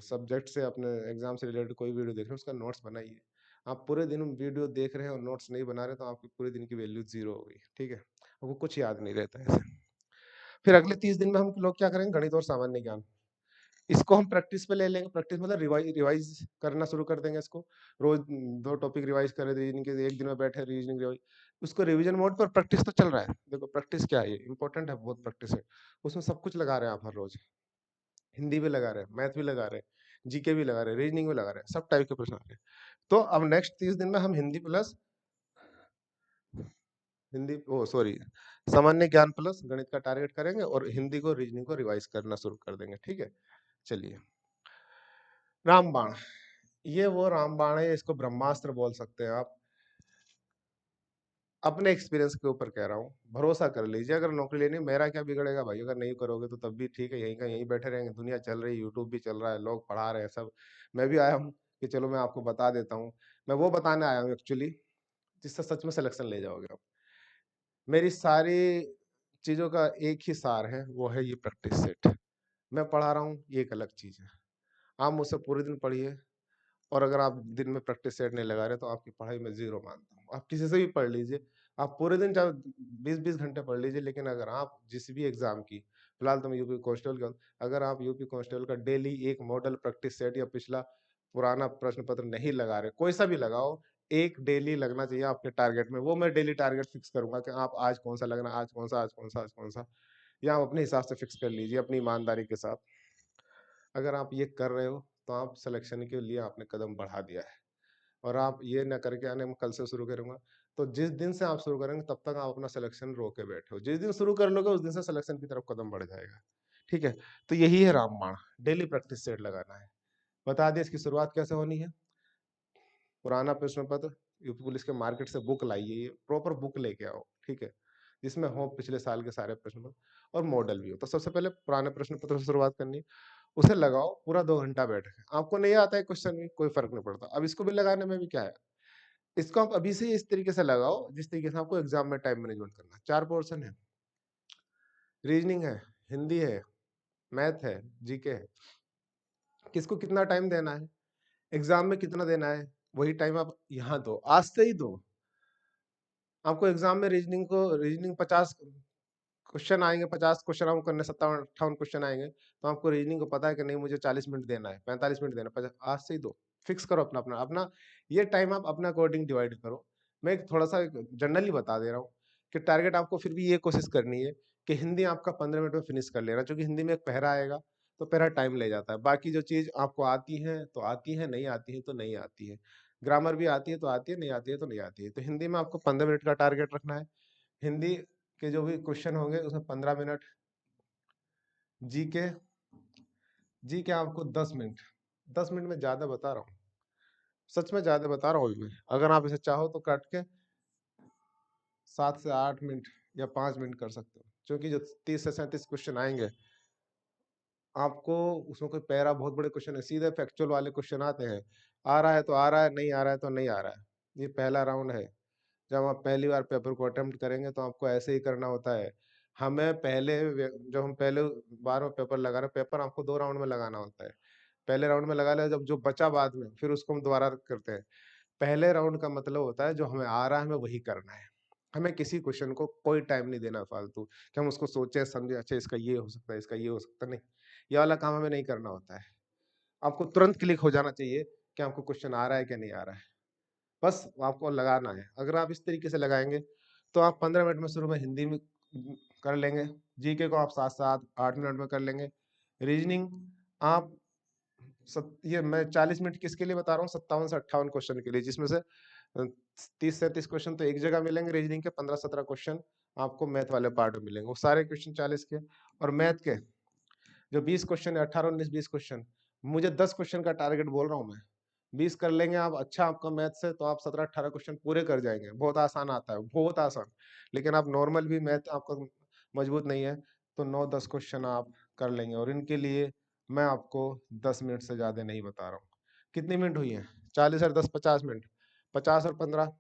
सब्जेक्ट से, अपने एग्जाम से रिलेटेड कोई वीडियो देख रहे हैं, उसका नोट्स बनाइए। आप पूरे दिन वीडियो देख रहे हैं और नोट्स नहीं बना रहे, तो आपकी पूरे दिन की वैल्यू ज़ीरो हो गई, ठीक है? आपको कुछ याद नहीं रहता है ऐसे। फिर अगले 30 दिन में हम लोग क्या करेंगे? गणित और सामान्य ज्ञान। इसको हम प्रैक्टिस पे ले लेंगे। प्रैक्टिस मतलब रिवाइज करना शुरू कर देंगे इसको। रोज 2 टॉपिक रिवाइज करें, रीजनिंग के 1 दिन में बैठे रीजनिंग रिवाइज। उसको रिवीजन मोड पर प्रैक्टिस तो चल रहा है। देखो प्रैक्टिस क्या है, ये इंपॉर्टेंट है बहुत, प्रैक्टिस है। उसमें सब कुछ लगा रहे हैं आप हर रोज। हिंदी भी लगा रहे हैं, मैथ भी लगा रहे हैं, जीके भी लगा रहे हैं, रीजनिंग भी लगा रहे हैं, सब टाइप के प्रश्न आ रहे हैं। तो अब नेक्स्ट 30 दिन में हम हिंदी प्लस हिंदी ओ सॉरी सामान्य ज्ञान प्लस गणित का टारगेट करेंगे, और हिंदी को, रीजनिंग को रिवाइज करना शुरू कर देंगे, ठीक है? चलिए, रामबाण। ये वो रामबाण है, इसको ब्रह्मास्त्र बोल सकते हैं आप। अपने एक्सपीरियंस के ऊपर कह रहा हूँ, भरोसा कर लीजिए। अगर नौकरी लेनी, मेरा क्या बिगड़ेगा भाई? अगर नहीं करोगे तो तब भी ठीक है, यहीं का यहीं बैठे रहेंगे। दुनिया चल रही है, यूट्यूब भी चल रहा है, लोग पढ़ा रहे हैं सब। मैं भी आया हूँ कि चलो मैं आपको बता देता हूँ। मैं वो बताने आया हूँ एक्चुअली, जिससे सच में सिलेक्शन ले जाओगे आप। मेरी सारी चीज़ों का एक ही सार है, वो है ये प्रैक्टिस सेट। मैं पढ़ा रहा हूँ, ये एक अलग चीज़ है। आप मुझसे पूरे दिन पढ़िए, और अगर आप दिन में प्रैक्टिस सेट नहीं लगा रहे, तो आपकी पढ़ाई में ज़ीरो मानता हूँ। आप किसी से भी पढ़ लीजिए, आप पूरे दिन चाहे 20-20 घंटे पढ़ लीजिए, लेकिन अगर आप जिस भी एग्ज़ाम की, फिलहाल तो मैं यूपी कांस्टेबल का, अगर आप यूपी कांस्टेबल का डेली एक मॉडल प्रैक्टिस सेट या पिछला पुराना प्रश्न पत्र नहीं लगा रहे, कोई सा भी लगाओ, एक डेली लगना चाहिए आपके टारगेट में। वो मैं डेली टारगेट फिक्स करूँगा कि आप आज कौन सा लगना, आज कौन सा, आज कौन सा, आज कौन सा। या आप अपने हिसाब से फिक्स कर लीजिए अपनी ईमानदारी के साथ। अगर आप ये कर रहे हो, तो आप सिलेक्शन के लिए आपने कदम बढ़ा दिया है। और आप ये ना करके आने, मैं कल से शुरू करूँगा, तो जिस दिन से आप शुरू करेंगे तब तक आप अपना सिलेक्शन रोके बैठे हो। जिस दिन शुरू कर लोगे उस दिन से सिलेक्शन की तरफ कदम बढ़ जाएगा, ठीक है? तो यही है रामबाण, डेली प्रैक्टिस सेट लगाना है। बता दिए इसकी शुरुआत कैसे होनी है। पुराना प्रश्न पत्र, यूपी पुलिस के मार्केट से बुक लाइए, ये प्रॉपर बुक लेके आओ, ठीक है? जिसमें हो पिछले साल के सारे प्रश्न पत्र, और मॉडल भी हो। तो सबसे पहले पुराने प्रश्न पत्र से शुरुआत करनी है। उसे लगाओ पूरा 2 घंटा बैठ के। आपको नहीं आता है क्वेश्चन भी, कोई फ़र्क नहीं पड़ता। अब इसको भी लगाने में भी क्या है, इसको आप अभी से इस तरीके से लगाओ, जिस तरीके से आपको एग्ज़ाम में टाइम मैनेजमेंट करना है। 4 पोर्शन है, रीजनिंग है, हिंदी है, मैथ है, जीके है। किसको कितना टाइम देना है, एग्ज़ाम में कितना देना है, वही टाइम आप यहाँ दो, आज से ही दो। आपको एग्ज़ाम में रीजनिंग 50 क्वेश्चन आएँगे, 50 क्वेश्चन आपको करने, 57-58 क्वेश्चन आएँगे, तो आपको रीजनिंग को पता है कि नहीं, मुझे 40 मिनट देना है, 45 मिनट देना है, 50, आज से ही दो। फिक्स करो अपना ये टाइम आप अपने अकॉर्डिंग डिवाइड करो। मैं एक थोड़ा-सा जनरली बता दे रहा हूँ कि टारगेट आपको फिर भी ये कोशिश करनी है कि हिंदी आपका 15 मिनट में फिनिश कर लेना, क्योंकि हिंदी में एक पैरा आएगा, तो पैरा टाइम ले जाता है। बाकी जो चीज़ आपको आती है, तो आती है, नहीं आती है, तो नहीं आती है। ग्रामर भी आती है, तो आती है, नहीं आती है, तो नहीं आती है। तो हिंदी में आपको 15 मिनट का टारगेट रखना है। हिंदी के जो भी क्वेश्चन होंगे उसमें 15 मिनट, जीके जीके आपको 10 मिनट। 10 मिनट में ज़्यादा बता रहा हूँ, सच में ज़्यादा बता रहा हूँ अभी मैं। अगर आप इसे चाहो तो काट के 7 से 8 मिनट या 5 मिनट कर सकते हो, क्योंकि जो 30 से 37 क्वेश्चन आएंगे, आपको उसमें कोई पैरा बहुत बड़े क्वेश्चन है, सीधे फैक्चुअल वाले क्वेश्चन आते हैं। आ रहा है तो आ रहा है, नहीं आ रहा है तो नहीं आ रहा है। ये पहला राउंड है। जब आप पहली बार पेपर को अटेम्प्ट करेंगे, तो आपको ऐसे ही करना होता है। हमें जब हम पहले बार में पेपर लगा रहे हैं, पेपर आपको 2 राउंड में लगाना होता है। पहले राउंड में लगा लिया, जब जो बचा बाद में, फिर उसको हम दोबारा करते हैं। पहले राउंड का मतलब होता है जो हमें आ रहा है हमें वही करना है। हमें किसी क्वेश्चन को कोई टाइम नहीं देना फालतू, कि हम उसको सोचे समझे, अच्छा इसका ये हो सकता है, इसका ये हो सकता है, नहीं। ये वाला काम हमें नहीं करना होता है। आपको तुरंत क्लिक हो जाना चाहिए कि आपको क्वेश्चन आ रहा है कि नहीं आ रहा है। बस आपको लगाना है। अगर आप इस तरीके से लगाएँगे, तो आप 15 मिनट में शुरू में हिंदी में कर लेंगे, जीके को आप 7-7, 8 मिनट में कर लेंगे। रीजनिंग आप ये मैं 40 मिनट किसके लिए बता रहा हूँ, 57 से 58 क्वेश्चन के लिए, जिसमें से 30-37 क्वेश्चन तो एक जगह मिलेंगे रीजनिंग के, 15-17 क्वेश्चन आपको मैथ वाले पार्ट में मिलेंगे। वो सारे क्वेश्चन 40 के, और मैथ के जो 20 क्वेश्चन है, 18, 19, 20 क्वेश्चन, मुझे 10 क्वेश्चन का टारगेट बोल रहा हूँ मैं। 20 कर लेंगे आप, अच्छा आपका मैथ से, तो आप 17-18 क्वेश्चन पूरे कर जाएँगे। बहुत आसान आता है, बहुत आसान। लेकिन आप नॉर्मल भी मैथ आपका मजबूत नहीं है, तो 9-10 क्वेश्चन आप कर लेंगे, और इनके लिए मैं आपको 10 मिनट से ज़्यादा नहीं बता रहा हूँ। कितनी मिनट हुई हैं? 40 और 10 50 मिनट। 50 और 15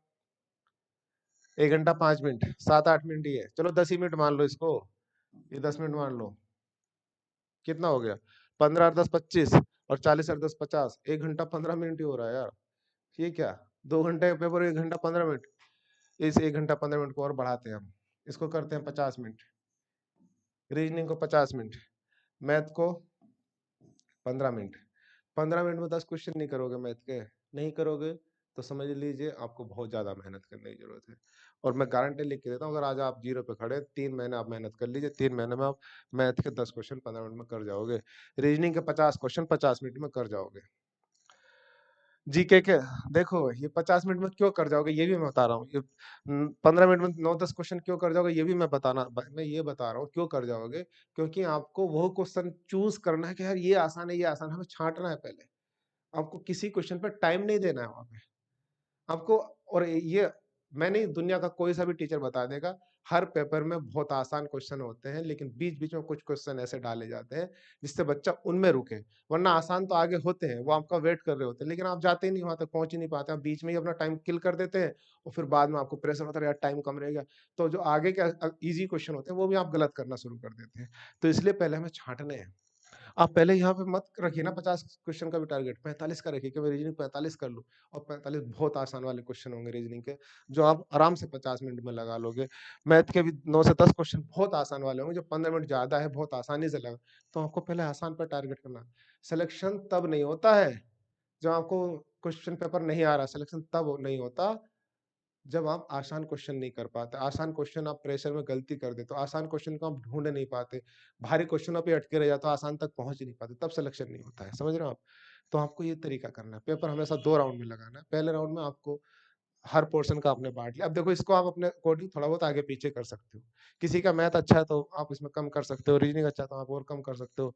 1 घंटा 5 मिनट, 7-8 मिनट ही है। चलो 10 ही मिनट मान लो इसको, ये 10 मिनट मान लो। कितना हो गया? 15 और 10 25, और 40 और 10 50, 1 घंटा 15 मिनट ही हो रहा है यार। ये क्या? 2 घंटे का पेपर, 1 घंटा 15 मिनट। इस 1 घंटा 15 मिनट को और बढ़ाते हैं हम। इसको करते हैं 50 मिनट। रीजनिंग को 50 मिनट, मैथ को 15 मिनट। 15 मिनट में 10 क्वेश्चन नहीं करोगे मैथ के, नहीं करोगे, तो समझ लीजिए आपको बहुत ज़्यादा मेहनत करने की ज़रूरत है। और मैं गारंटी लिख के देता हूँ, अगर आज आप ज़ीरो पे खड़े हैं, 3 महीने आप मेहनत कर लीजिए, 3 महीने में आप मैथ के 10 क्वेश्चन 15 मिनट में कर जाओगे। रीजनिंग के 50 क्वेश्चन 50 मिनट में कर जाओगे। जीके के देखो, ये 50 मिनट में क्यों कर जाओगे ये भी मैं बता रहा हूँ। ये 15 मिनट में 9-10 क्वेश्चन क्यों कर जाओगे ये भी मैं ये बता रहा हूँ क्यों कर जाओगे। क्योंकि आपको वो क्वेश्चन चूज करना है कि यार ये आसान है, ये आसान है, हमें छांटना है पहले। आपको किसी क्वेश्चन पे टाइम नहीं देना है वहाँ पे। आपको, और ये मैं नहीं, दुनिया का कोई सा भी टीचर बता देगा, हर पेपर में बहुत आसान क्वेश्चन होते हैं, लेकिन बीच-बीच में कुछ क्वेश्चन ऐसे डाले जाते हैं, जिससे बच्चा उनमें रुके। वरना आसान तो आगे होते हैं, वो आपका वेट कर रहे होते हैं, लेकिन आप जाते ही नहीं वहाँ तक, पहुँच ही नहीं पाते, आप बीच में ही अपना टाइम किल कर देते हैं, और फिर बाद में आपको प्रेशर होता है, यार टाइम कम रह गया। तो जो आगे के ईज़ी क्वेश्चन होते हैं, वो भी आप गलत करना शुरू कर देते हैं। तो इसलिए पहले हमें छाँटने हैं। आप पहले यहाँ पे मत रखिए ना 50 क्वेश्चन का भी टारगेट, 45 का रखिए कि मैं रीजनिंग 45 कर लूँ, और 45 बहुत आसान वाले क्वेश्चन होंगे रीजनिंग के, जो आप आराम से 50 मिनट में लगा लोगे। मैथ के भी 9 से 10 क्वेश्चन बहुत आसान वाले होंगे, जो 15 मिनट ज़्यादा है, बहुत आसानी से लगा। तो आपको पहले आसान पर टारगेट करना है। सिलेक्शन तब नहीं होता है, जब आपको क्वेश्चन पेपर नहीं आ रहा, सिलेक्शन तब नहीं होता जब आप आसान क्वेश्चन नहीं कर पाते। आसान क्वेश्चन आप प्रेशर में गलती कर देते हो, आसान क्वेश्चन को आप ढूँढ नहीं पाते, भारी क्वेश्चनों पे अटके रह जाते हो, आसान तक पहुँच ही नहीं पाते, तब सिलेक्शन नहीं होता है, समझ रहे हो आप? तो आपको ये तरीका करना है, पेपर हमेशा 2 राउंड में लगाना है। पहले राउंड में आपको हर पोर्शन का आपने बाँट लिया। अब देखो, इसको आप अपने अकॉर्डिंग थोड़ा बहुत आगे-पीछे कर सकते हो। किसी का मैथ अच्छा है तो आप इसमें कम कर सकते हो, रीजनिंग अच्छा है तो आप और कम कर सकते हो।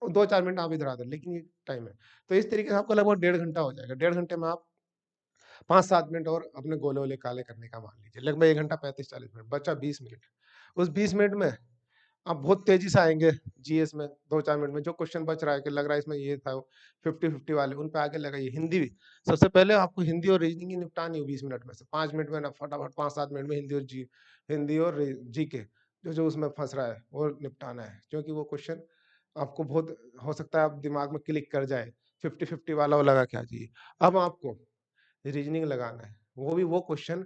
2-4 मिनट आप इधर-उधर, लेकिन ये टाइम है। तो इस तरीके से आपका लगभग 1.5 घंटा हो जाएगा। 1.5 घंटे में आप 5-7 मिनट और अपने गोले-वोले काले करने का मान लीजिए। लगभग 1 घंटा 35-40 मिनट, बचा 20 मिनट। उस 20 मिनट में आप बहुत तेज़ी से आएँगे जीएस में, 2-4 मिनट में जो क्वेश्चन बच रहा है कि लग रहा है इसमें ये था, 50-50 वाले, उन पे आगे लगाइए। हिंदी भी, सबसे पहले आपको हिंदी और रीजनिंग ही निपटानी है 20 मिनट में से। 5 मिनट में ना, फटाफट 5-7 मिनट में हिंदी और जीके, जो-जो उसमें फँस रहा है, वो निपटाना है। क्योंकि वो क्वेश्चन आपको बहुत हो सकता है आप दिमाग में क्लिक कर जाए, 50-50 वाला वो लगा के आ जाइए। अब आपको रीजनिंग लगाना है। वो भी वो क्वेश्चन,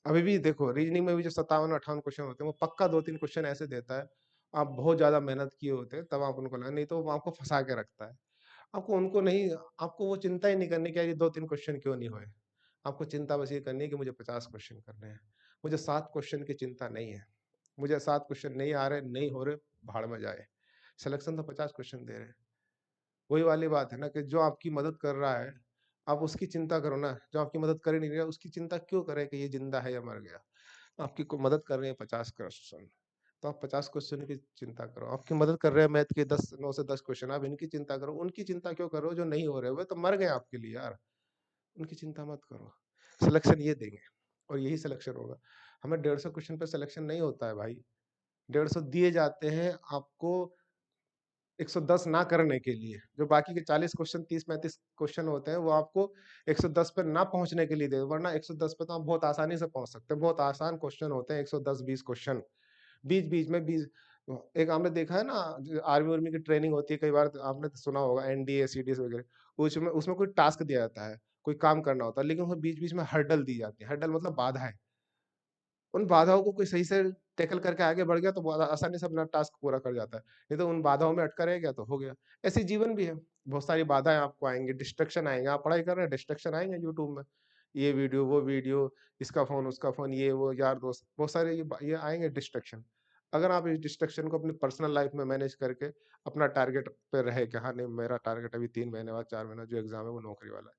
अभी भी देखो रीजनिंग में भी जो 57-58 क्वेश्चन होते हैं, वो पक्का 2-3 क्वेश्चन ऐसे देता है, आप बहुत ज़्यादा मेहनत किए होते हैं, तब आप उनको लगा, नहीं तो वो आपको फँसा के रखता है। आपको उनको नहीं, आपको वो चिंता ही नहीं करनी कि यार ये 2-3 क्वेश्चन क्यों नहीं हुए। आपको चिंता बस ये करनी है कि मुझे 50 क्वेश्चन करने हैं। मुझे 7 क्वेश्चन की चिंता नहीं है। मुझे 7 क्वेश्चन नहीं आ रहे, नहीं हो रहे, भाड़ में जाए। सिलेक्शन तो 50 क्वेश्चन दे रहे हैं। वही वाली बात है ना कि जो आपकी मदद कर रहा है, आप उसकी चिंता करो ना, जो आपकी मदद कर ही नहीं रहा, उसकी चिंता क्यों करें कि ये ज़िंदा है या मर गया? आपकी को मदद कर रहे हैं 50 क्वेश्चन, तो आप 50 क्वेश्चन की चिंता करो। आपकी मदद कर रहे हैं मैथ के 10 9 से 10 क्वेश्चन, आप इनकी चिंता करो। उनकी चिंता क्यों करो जो नहीं हो रहे? वे तो मर गए आपके लिए यार, उनकी चिंता मत करो। सिलेक्शन ये देंगे, और यही सिलेक्शन होगा। हमें 150 क्वेश्चन पे सिलेक्शन नहीं होता है भाई, 150 दिए जाते हैं आपको 110 ना करने के लिए। जो बाकी के 40 क्वेश्चन, 30-35 क्वेश्चन होते हैं, वो आपको 110 पे ना पहुँचने के लिए दे, वरना 110 पे तो आप बहुत आसानी से पहुँच सकते हैं। बहुत आसान क्वेश्चन होते हैं 110-20 क्वेश्चन। बीच-बीच में 20, एक आपने देखा है ना, जो आर्मी-वार्मी की ट्रेनिंग होती है, कई बार आपने तो सुना होगा एनडीए, सीडीएस वगैरह, उसमें उसमें कोई टास्क दिया जाता है, कोई काम करना होता है, लेकिन उसमें बीच-बीच में हर्डल दी जाती है। हर्डल मतलब बाधाएँ। उन बाधाओं को कोई सही से टैकल करके आगे बढ़ गया तो बहुत आसानी से अपना टास्क पूरा कर जाता है। नहीं तो उन बाधाओं में अटका रह गया तो हो गया। ऐसे जीवन भी है। बहुत सारी बाधाएँ आपको आएँगी, डिस्ट्रैक्शन आएँगे। आप पढ़ाई कर रहे हैं, डिस्ट्रैक्शन आएँगे यूट्यूब में। ये वीडियो, वो वीडियो, इसका फ़ोन, उसका फ़ोन, ये वो यार दोस्त, बहुत सारे ये आएँगे डिस्ट्रैक्शन। अगर आप इस डिस्ट्रैक्शन को अपनी पर्सनल लाइफ़ में मैनेज करके अपना टारगेट पे रहे कि हाँ, नहीं मेरा टारगेट अभी 3 महीने बाद, 4 महीना जो एग्ज़ाम है वो नौकरी वाला है।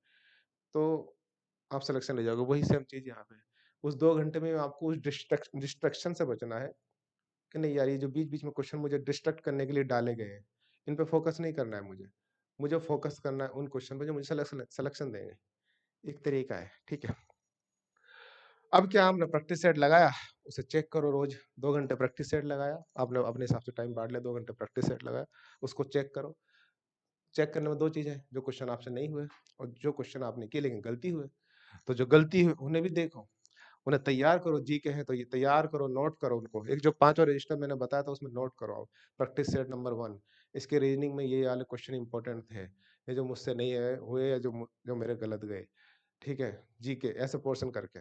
तो आप सिलेक्शन ले जाओगे, वही सेम चीज़ यहाँ पे है। उस 2 घंटे में आपको उस डिस्ट्रैक्शन से बचना है कि नहीं यार, ये जो बीच-बीच में क्वेश्चन मुझे डिस्ट्रैक्ट करने के लिए डाले गए हैं, इन पे फ़ोकस नहीं करना है मुझे। मुझे फ़ोकस करना है उन क्वेश्चन पे जो मुझे सिलेक्शन देंगे। एक तरीका है, ठीक है? अब क्या आपने प्रैक्टिस सेट लगाया, उसे चेक करो रोज़, 2 घंटे प्रैक्टिस सेट लगाया, आपने अपने हिसाब से टाइम बाँट लिया, 2 घंटे प्रैक्टिस सेट लगाया, उसको चेक करो। चेक करने में 2 चीज़ें हैं, जो क्वेश्चन आपसे नहीं हुए और जो क्वेश्चन आपने किए लेकिन गलती हुए। तो जो गलती हुई उन्हें भी देखो, उन्हें तैयार करो, जीके हैं तो ये तैयार करो, नोट करो उनको। एक जो 5वाँ रजिस्टर मैंने बताया था उसमें नोट करो आप, प्रैक्टिस सेट नंबर 1, इसके रीजनिंग में ये वाले क्वेश्चन इंपॉर्टेंट थे, ये जो मुझसे नहीं है हुए या जो मेरे गलत गए, ठीक है? जीके ऐसे पोर्शन करके,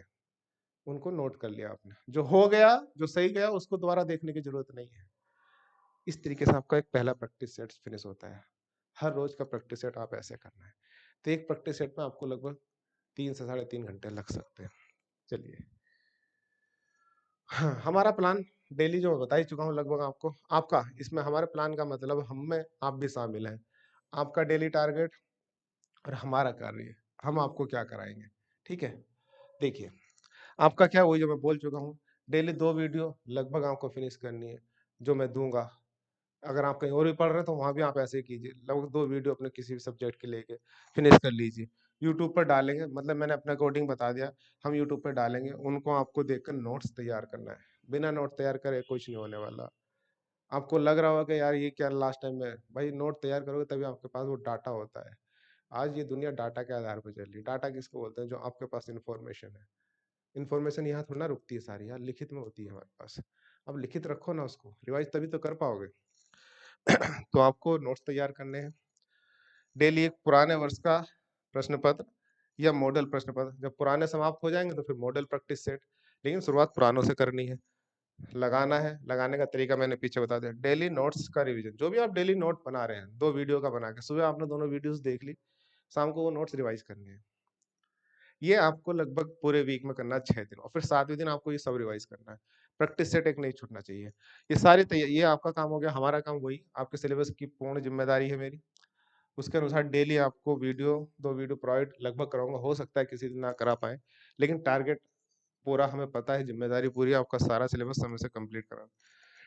उनको नोट कर लिया आपने। जो हो गया, जो सही गया उसको दोबारा देखने की ज़रूरत नहीं है। इस तरीके से आपका एक पहला प्रैक्टिस सेट फिनिश होता है। हर रोज़ का प्रैक्टिस सेट आप ऐसे करना है। तो एक प्रैक्टिस सेट में आपको लगभग 3 से साढ़े 3 घंटे लग सकते हैं। चलिए, हाँ, हमारा प्लान डेली जो मैं बता ही चुका हूँ लगभग आपको। आपका इसमें हमारे प्लान का मतलब हम में आप भी शामिल हैं। आपका डेली टारगेट और हमारा कार्य, हम आपको क्या कराएँगे, ठीक है? देखिए, आपका क्या वही जो मैं बोल चुका हूँ, डेली 2 वीडियो लगभग आपको फिनिश करनी है, जो मैं दूँगा। अगर आप कहीं और भी पढ़ रहे हैं तो वहाँ भी आप ऐसे ही कीजिए। लगभग 2 वीडियो अपने किसी भी सब्जेक्ट के लेके फिनिश कर लीजिए। यूट्यूब पर डालेंगे, मतलब मैंने अपना कोडिंग बता दिया, हम यूट्यूब पे डालेंगे, उनको आपको देखकर नोट्स तैयार करना है। बिना नोट तैयार करे कुछ नहीं होने वाला। आपको लग रहा होगा कि यार ये क्या लास्ट टाइम में, भाई नोट तैयार करोगे तभी आपके पास वो डाटा होता है। आज ये दुनिया डाटा के आधार पर चल रही है। डाटा किसको बोलते हैं? जो आपके पास इन्फॉर्मेशन है। इन्फॉर्मेशन यहाँ थोड़ी ना रुकती है सारी, यहाँ लिखित में होती है हमारे पास। अब लिखित रखो ना उसको, रिवाइज़ तभी तो कर पाओगे। तो आपको नोट्स तैयार करने हैं। डेली एक पुराने वर्ष का प्रश्न पत्र या मॉडल प्रश्न पत्र, जब पुराने समाप्त हो जाएँगे तो फिर मॉडल प्रैक्टिस सेट, लेकिन शुरुआत पुरानों से करनी है। लगाना है, लगाने का तरीका मैंने पीछे बता दिया। डेली नोट्स का रिवीजन, जो भी आप डेली नोट बना रहे हैं, 2 वीडियो का बना के, सुबह आपने दोनों वीडियोज़ देख ली, शाम को वो नोट्स रिवाइज़ करने हैं। ये आपको लगभग पूरे वीक में करना है 6 दिन और फिर 7वें दिन आपको ये सब रिवाइज़ करना है। प्रैक्टिस सेट एक नहीं छूटना चाहिए। ये सारी ये आपका काम हो गया, हमारा काम वही, आपके सिलेबस की पूर्ण ज़िम्मेदारी है मेरी। उसके अनुसार डेली आपको वीडियो 2 वीडियो प्रोवाइड लगभग कराऊँगा, हो सकता है किसी दिन ना करा पाएँ, लेकिन टारगेट पूरा हमें पता है, ज़िम्मेदारी पूरी है आपका सारा सिलेबस समय से कंप्लीट कराना।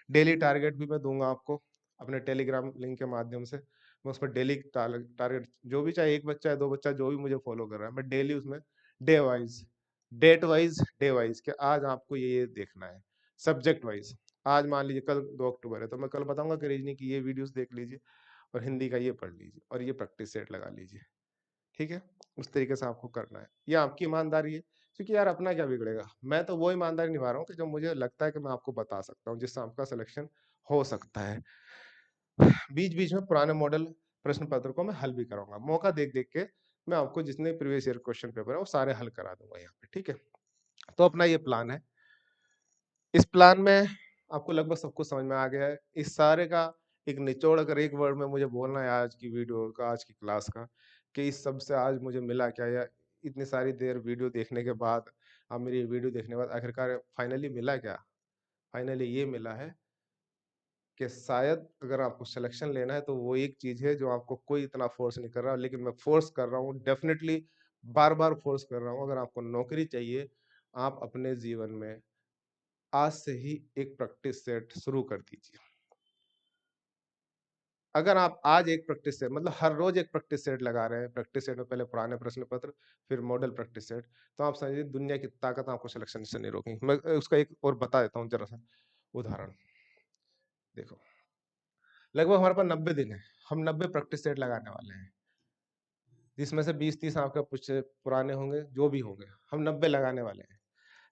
डेली टारगेट भी मैं दूँगा आपको, अपने टेलीग्राम लिंक के माध्यम से। मैं उसपे डेली टारगेट जो भी, चाहे 1 बच्चा है, 2 बच्चा, जो भी मुझे फ़ॉलो कर रहा है, मैं डेली उसमें day wise, date wise, day wise कि आज आपको ये देखना है। सब्जेक्ट वाइज़, आज मान लीजिए कल 2 अक्टूबर है, तो मैं कल बताऊँगा कि रीज़निंग की ये वीडियोज़ देख लीजिए और हिंदी का ये पढ़ लीजिए और ये प्रैक्टिस सेट लगा लीजिए। ठीक है? उस तरीके से आपको करना है। ये आपकी ईमानदारी है, क्योंकि यार अपना क्या बिगड़ेगा? मैं तो वो ईमानदारी निभा रहा हूँ कि जो मुझे लगता है कि मैं आपको बता सकता हूँ, जिससे आपका सिलेक्शन हो सकता है। बीच-बीच में पुराने मॉडल प्रश्न पत्र को मैं हल भी कराऊँगा। मौका देख-देख के मैं आपको जितने प्रीवियस ईयर क्वेश्चन पेपर है, वो सारे हल करा दूँगा यहाँ पे, ठीक है? तो अपना ये प्लान है। इस प्लान में आपको लगभग सब कुछ समझ में आ गया है। इस सारे का एक निचोड़ अगर एक वर्ड में मुझे बोलना है आज की वीडियो का, आज की क्लास का, कि इस सब से आज मुझे मिला क्या, या इतनी सारी देर वीडियो देखने के बाद, अब मेरी वीडियो देखने के बाद आखिरकार फाइनली मिला क्या? फाइनली ये मिला है कि शायद अगर आपको सिलेक्शन लेना है तो वो एक चीज़ है जो आपको कोई इतना फ़ोर्स नहीं कर रहा, लेकिन मैं फ़ोर्स कर रहा हूँ, डेफ़िनिटली बार-बार फ़ोर्स कर रहा हूँ। अगर आपको नौकरी चाहिए, आप अपने जीवन में आज से ही एक प्रैक्टिस सेट शुरू कर दीजिए। अगर आप आज एक प्रैक्टिस सेट, मतलब हर रोज़ एक प्रैक्टिस सेट लगा रहे हैं, प्रैक्टिस सेट में पहले पुराने प्रश्न पत्र, फिर मॉडल प्रैक्टिस सेट, तो आप समझिए दुनिया की ताकत आपको सिलेक्शन से नहीं रोकेगी। मैं उसका एक और बता देता हूँ ज़रा-सा उदाहरण। देखो, लगभग हमारे पास 90 दिन है, हम 90 प्रैक्टिस सेट लगाने वाले हैं, जिसमें से 20-30 आपके कुछ पुराने होंगे, जो भी होंगे, हम 90 लगाने वाले हैं।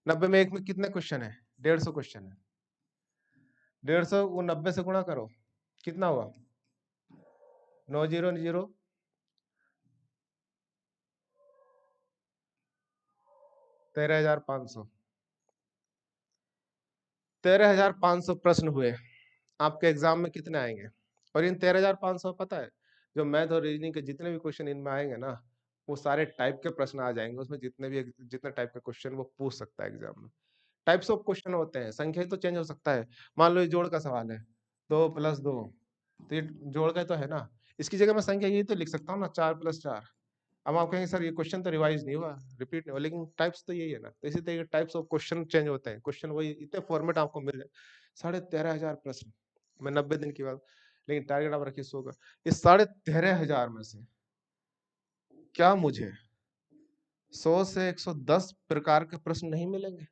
90 में एक में कितने क्वेश्चन हैं? 150 क्वेश्चन है। 150 को 90 से गुणा करो, कितना हुआ? 9 जीरो 0 13,500, 13,500 प्रश्न हुए। आपके एग्जाम में कितने आएँगे? और इन 13,500 पता है, जो मैथ और रीजनिंग के जितने भी क्वेश्चन इनमें आएँगे ना, वो सारे टाइप के प्रश्न आ जाएँगे, उसमें जितने टाइप के क्वेश्चन वो पूछ सकता है एग्ज़ाम में। टाइप्स ऑफ क्वेश्चन होते हैं, संख्या ही तो चेंज हो सकता है। मान लो ये जोड़ का सवाल है, 2 + 2 तो ये जोड़ का ही तो है ना। इसकी जगह मैं संख्या यही तो लिख सकता हूँ ना, 4 + 4। अब आप कहेंगे सर ये क्वेश्चन तो रिवाइज़ नहीं हुआ, रिपीट नहीं हुआ, लेकिन टाइप्स तो यही है ना। तो इसी तरीके टाइप्स ऑफ क्वेश्चन चेंज होते हैं। क्वेश्चन वही इतने फॉर्मेट आपको मिल जाए, 13,500 प्रश्न, मैं 90 दिन की बात, लेकिन टारगेट आप रखिए 100 का। इस 13,500 में से क्या मुझे 100 से 110 प्रकार के प्रश्न नहीं मिलेंगे?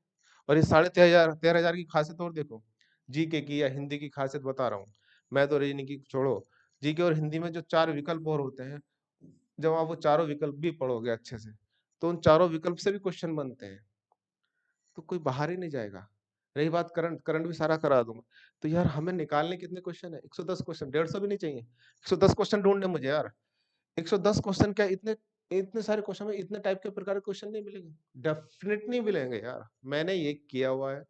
और ये 13,500 की खासियत और देखो, जीके की या हिंदी की खासियत बता रहा हूँ। मैं तो रीजनिंग की छोड़ो, जीके और हिंदी में जो 4 विकल्प और होते हैं, जब आप वो चारों विकल्प भी पढ़ोगे अच्छे से, तो उन चारों विकल्प से भी क्वेश्चन बनते हैं। तो कोई बाहर ही नहीं जाएगा। रही बात करंट, करंट भी सारा करा दूँगा। तो यार हमें निकालने कितने क्वेश्चन है? 110 क्वेश्चन, 150 भी नहीं चाहिए। 110 क्वेश्चन ढूँढने मुझे यार। 110 क्वेश्चन क्या इतने इतने सारे क्वेश्चन में इतने टाइप के प्रकार के क्वेश्चन नहीं मिलेंगे? डेफ़िनिटली मिलेंगे यार। मैंने ये किया हुआ है।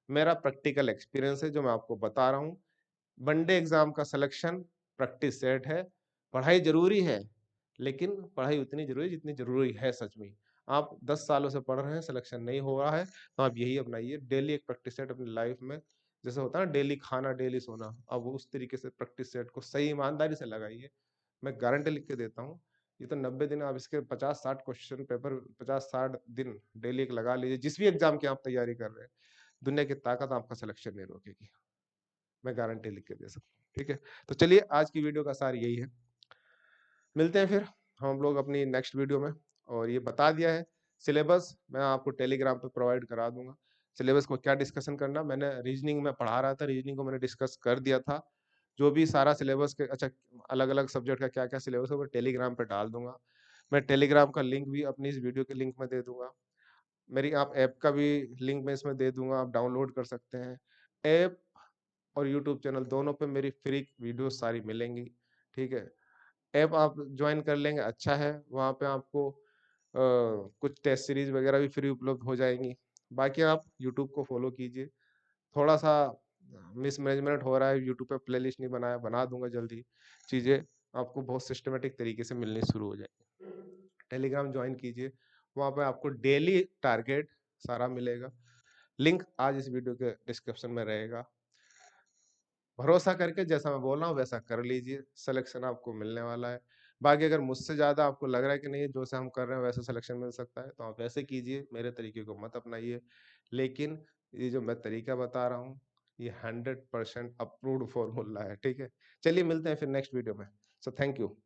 मेरा प्रैक्टिकल एक्सपीरियंस है जो मैं आपको बता रहा हूँ। वनडे एग्ज़ाम का सिलेक्शन प्रैक्टिस सेट है। पढ़ाई ज़रूरी है, लेकिन पढ़ाई उतनी ज़रूरी है जितनी ज़रूरी है सच में। आप 10 सालों से पढ़ रहे हैं, सिलेक्शन नहीं हो रहा है, तो आप यही अपनाइए। डेली एक प्रैक्टिस सेट अपनी लाइफ़ में, जैसे होता है ना डेली खाना, डेली सोना, अब उस तरीके से प्रैक्टिस सेट को सही ईमानदारी से लगाइए। मैं गारंटी लिख के देता हूँ, ये तो 90 दिन आप इसके 50-60 क्वेश्चन पेपर 50-60 दिन डेली एक लगा लीजिए, जिस भी एग्ज़ाम की आप तैयारी कर रहे हैं, दुनिया की ताकत आपका सिलेक्शन नहीं रोकेगी। मैं गारंटी लिख के दे सकता हूँ, ठीक है? तो चलिए आज की वीडियो का सार यही है। मिलते हैं फिर हम लोग अपनी नेक्स्ट वीडियो में, और ये बता दिया है सिलेबस मैं आपको टेलीग्राम पे प्रोवाइड करा दूँगा। सिलेबस को क्या डिस्कशन करना, मैंने रीजनिंग में पढ़ा रहा था, रीजनिंग को मैंने डिस्कस कर दिया था। जो भी सारा सिलेबस के अच्छा अलग-अलग सब्जेक्ट का क्या-क्या सिलेबस है वो टेलीग्राम पे डाल दूँगा। मैं टेलीग्राम का लिंक भी अपनी इस वीडियो के लिंक में दे दूँगा। मेरी आप ऐप का भी लिंक मैं इसमें दे दूँगा, आप डाउनलोड कर सकते हैं। ऐप और यूट्यूब चैनल दोनों पे मेरी फ्री वीडियो सारी मिलेंगी, ठीक है? ऐप आप जॉइन कर लेंगे अच्छा है, वहाँ पे आपको कुछ टेस्ट सीरीज़ वगैरह भी फ्री उपलब्ध हो जाएँगी। बाकी आप यूट्यूब को फ़ॉलो कीजिए। थोड़ा-सा मिसमैनेजमेंट हो रहा है, यूट्यूब पे प्लेलिस्ट नहीं बनाया, बना दूँगा जल्दी। चीज़ें आपको बहुत सिस्टमैटिक तरीके से मिलनी शुरू हो जाएँगी। टेलीग्राम जॉइन कीजिए, वहाँ पे आपको डेली टारगेट सारा मिलेगा। लिंक आज इस वीडियो के डिस्क्रिप्शन में रहेगा। भरोसा करके जैसा मैं बोल रहा हूँ वैसा कर लीजिए, सिलेक्शन आपको मिलने वाला है। बाकी अगर मुझसे ज़्यादा आपको लग रहा है कि नहीं जो से हम कर रहे हैं वैसे सिलेक्शन मिल सकता है, तो आप वैसे कीजिए, मेरे तरीके को मत अपनाइए। लेकिन ये जो मैं तरीका बता रहा हूँ, ये 100% अप्रूव्ड फ़ॉर्मूला है, ठीक है? चलिए मिलते हैं फिर नेक्स्ट वीडियो में। So thank you.